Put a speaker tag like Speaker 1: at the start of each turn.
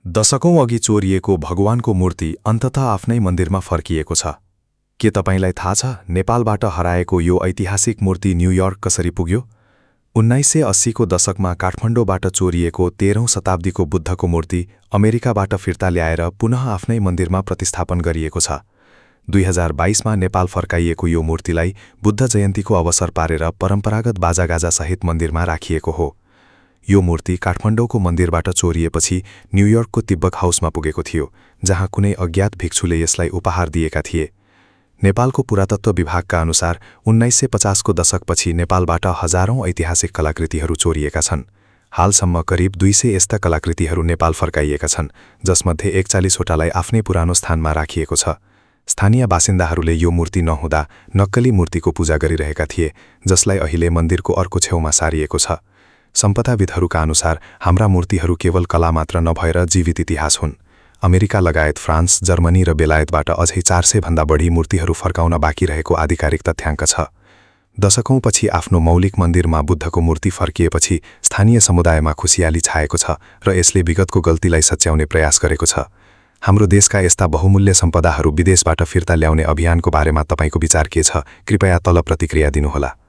Speaker 1: दशकौं अघि चोरिएको भगवानको मूर्ति अन्ततः आफ्नै मन्दिरमा फर्किएको छ। के तपाईंलाई थाहा छ नेपालबाट हराएको यो ऐतिहासिक मूर्ति न्युयोर्क कसरी पुग्यो? 1980 को दशकमा काठमाडौँबाट चोरिएको 13औं शताब्दीको बुद्धको मूर्ति अमेरिकाबाट फिर्ता ल्याएर पुनः आफ्नै मन्दिरमा प्रतिस्थापन गरिएको छ। 2022 मा नेपाल फर्काइएको यो मूर्तिलाई बुद्ध जयन्तीको अवसर पारेर परम्परागत बाजागाजासहित मन्दिरमा राखिएको हो। यो मूर्ति काठमाडौँको मन्दिरबाट चोरिएपछि न्युयोर्कको तिब्बक हाउसमा पुगेको थियो, जहाँ कुनै अज्ञात भिक्षुले यसलाई उपहार दिएका थिए। नेपालको पुरातत्व विभागका अनुसार 1950 को दशकपछि नेपालबाट हजारौं ऐतिहासिक कलाकृतिहरू चोरिएका छन्। हालसम्म करिब 200 यस्ता कलाकृतिहरू नेपाल फर्काइएका छन्, जसमध्ये 41 वटालाई आफ्नै पुरानो स्थानमा राखिएको छ। स्थानीय बासिन्दाहरूले यो मूर्ति नहुँदा नक्कली मूर्तिको पूजा गरिरहेका थिए, जसलाई अहिले मन्दिरको अर्को छेउमा सारिएको छ। सम्पदाविदहरूका अनुसार हाम्रा मूर्तिहरू केवल कला मात्र नभएर जीवित इतिहास हुन्। अमेरिका लगायत फ्रान्स, जर्मनी र बेलायतबाट अझै 400 भन्दा बढी मूर्तिहरू फर्काउन बाँकी रहेको आधिकारिक तथ्याङ्क छ। दशकौंपछि आफ्नो मौलिक मन्दिरमा बुद्धको मूर्ति फर्किएपछि स्थानीय समुदायमा खुसियाली छाएको छ र यसले विगतको गल्तीलाई सच्याउने प्रयास गरेको छ। हाम्रो देशका यस्ता बहुमूल्य सम्पदाहरू विदेशबाट फिर्ता ल्याउने अभियानको बारेमा तपाईको विचार के छ? कृपया तल प्रतिक्रिया दिनुहोला।